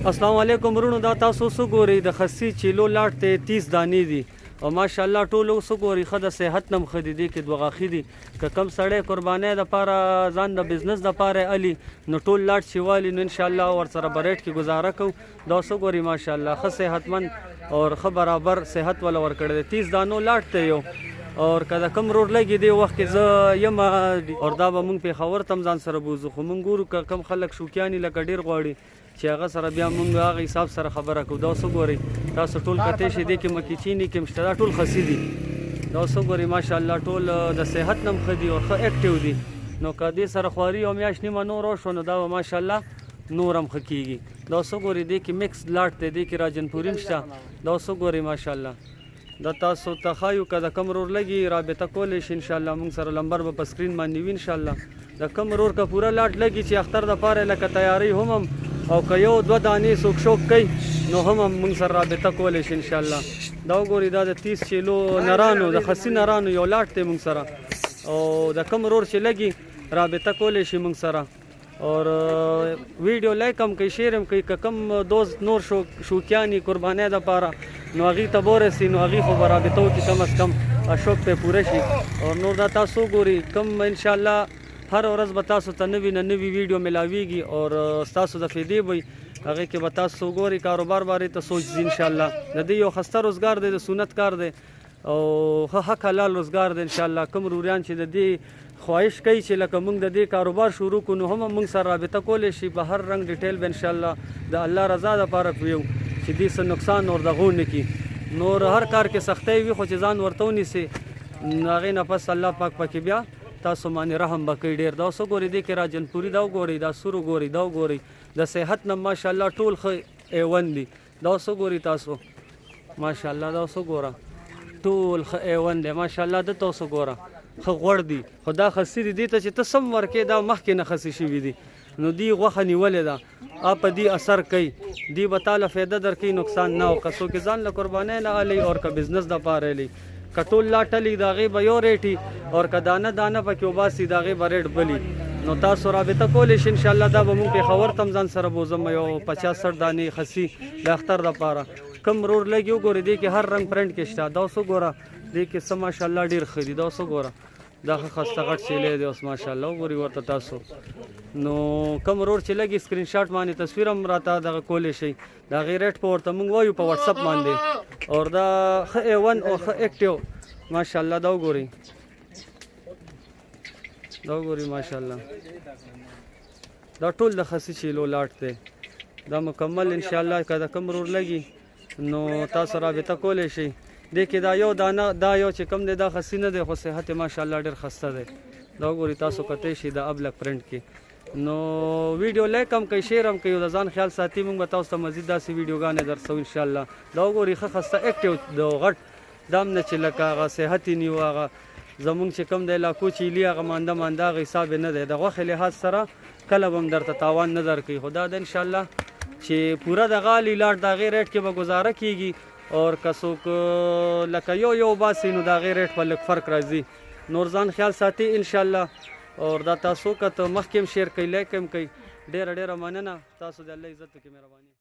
السلام علیکم ورونو، دا تاسو څه ګورئ د خسي چیلو لاټ ته 30 دانې دي او ماشاءالله ټول څه ګورئ ښه د صحت نم ښه دي. دې کې دوه غاښې دي. که کم سړی قربانۍ دپاره ځان د بزنس دپاره علي نو ټول لاټ چې والي نو انشاءالله ورسره به ریټ کې گزاره کوو. دا څه ګورئ ماشاءالله ښه صحتمند اور ښه برابر صحت والا ورکړی دی. 30 دانو لاټ ته یو اور که د کم روډ لګي دی وخت کې زه یم اور دا به مونږ پېښور ته هم ځان سره بوځو. خو مونږ ګورو که کم خلک شوقیان لکه ډېر غواړي چې هغه سره بیا مونږ هغه حساب سره خبره کوو. دا څه ګورئ تاسو ټول کتی شي دی کې مکې چیني کې مشته دا ټول خسي دي. دا څه ګورئ ماشاءالله ټول د صحت نم ښه دي او ښه اکټیو دي. نو که دې سره خواري او میاشت نیمه نور وشوه نو دا به ماشاءالله نور هم ښه کېږي. دا څه ګورئ دې کې مکس لاټ دی، دې کې راجنپوري هم شته. دا څه ګورئ ماشاءالله دا تاسو ته ښایو که د کم رور لګي رابطه کولی شي انشاءالله. مونږ سره لمبر به په سکرین باندې وي انشاءالله. د کم رور که پوره لاټ لګي چې اختر دپاره لکه تیاری هم او که یو دوه دانې څوک شوق کوي نو هم مونږ سره رابطه کولی شي انشاءالله. دا وګورئ دا د 30 کیلو نرانو د خسي نرانو یو لاټ دی مونږ سره او د کم رور چې لګي رابطه کولی شي مونږ سره. اور ویډیو لایک هم کوي شیر هم کوي. که کم دوست نور شوقیاني قربانۍ دپاره نو هغې ته بورسي نو هغې خو به رابطه وکړي کم از کم شوق پرې پوره شي. اور نور دا تاسو ګورئ کم انشاءالله هر ورځ به تاسو ته نوي نه نوي ویډیو ملاویږي اور ستاسو د فایدې به هغې کې به تاسو ګورئ کاروبار بارې ته سوچ ځي انشاءالله. د دې یو خسته روزګار دی، د سنت کار دی او ښه حق حلال روزګار دی انشاءالله. کوم روریان چې د دې خواهش کوي چې لکه موږ د دې کاروبار شروع کړو نو هم موږ سره رابطه کولی شي. په هر رنګ ډیټیل به انشاءالله د الله رضا دپاره پویو چې دې څه نقصان اور دغو نه کړي. نور هر کار کې سختۍ وي خو چې ځان ورته ونیسي هغې نه پس الله پاک پکې بیا تاسو باندې رحم به کوي ډېر. دا څه ګورئ دې کې راجنپوري دا وګورئ، دا سور وګورئ، دا وګورئ د صحت نه ماشاءالله ټول ښه ایون دي. دا څه ګورئ تاسو ماشاءالله دا څه ګوره ټول ښه ایون دی ماشاءالله. دته څه ګوره ښه غوړ دي خو دا خسي دي. دې ته چې ته سم ورکې دا مخکې نه خسي شوي دي نو دی غوښه نیولې ده په دې اثر کوي. دی به تاله فایده درکوي نقصان نه. او که څوک ځان له قربانۍ نه علي اور که بزنس دپاره علي که ټول لاټ علي د هغې به یو ریټي اور که دانه دانه پکې وباسي د هغې به ریټ بلي. نو تاسو رابطه کولی شي انشاءالله. دا به مونږ پېښور ته هم ځان سره بوځم یو 50-60 دانې خسي د اختر دپاره. کم رور لګي وګورئ دې کې هر رنګ پرنټ کې شته. دا څه ګوره دې کې څه ماشاءالله ډېر ښه دي. دا څه ګوره دا ښه خسته غټ چیلی دی اوس ماشاءالله وګورئ ورته تاسو. نو کم رور چې لګي سکرین شاټ باندې تصویر هم راته دغه کولی شئ. د هغې ریټ په ورته مونږ وایو په وټسپ باندې. اور دا ښه ایون او ښه اکټیو ماشاءالله. دا وګورئ دا وګورئ ماشاءالله دا ټول د خسي چیلو لاټ دی. دا مکمل انشاءالله که د کم رور لګي نو تاسو رابطه کولی شئ. دې کې دا یو دانه دا یو چې کم دی دا خسي نه دی خو صحت یې ماشاءالله ډېر خسته دی. دا وګورئ تاسو کتی شي د ابلک پرنټ کې. نو ویډیو لایک هم کوي شیر هم کوي او د ځان خیال ساتي. موږ به تاسو ته مزید داسې ویډیوګانې درسو انشاءالله. دا وګورئ ښه خسته اکټیو د غټ دام نه چې لکه هغه صحت یې نیو هغه زمونږ چې کم دی علاقو چې ایلي هغه مانده مانده هغه حساب یې نه دی. د غوښې لحاظ سره کله به هم درته تاوان نه درکوي. خو دا ده انشاءالله چې پوره دغه علي لاټ د هغې ریټ کې به ګزاره کېږي. اور که څوک لکه یو باسي نو د هغې ریټ په لږ فرق راځي. نور ځان خیال ساتي انشاءالله. اور دا تاسو که ته مخکې هم شیر کوئ لایک هم کوئ. ډېره مننه. تاسو د الله عزت وکړي مهرباني.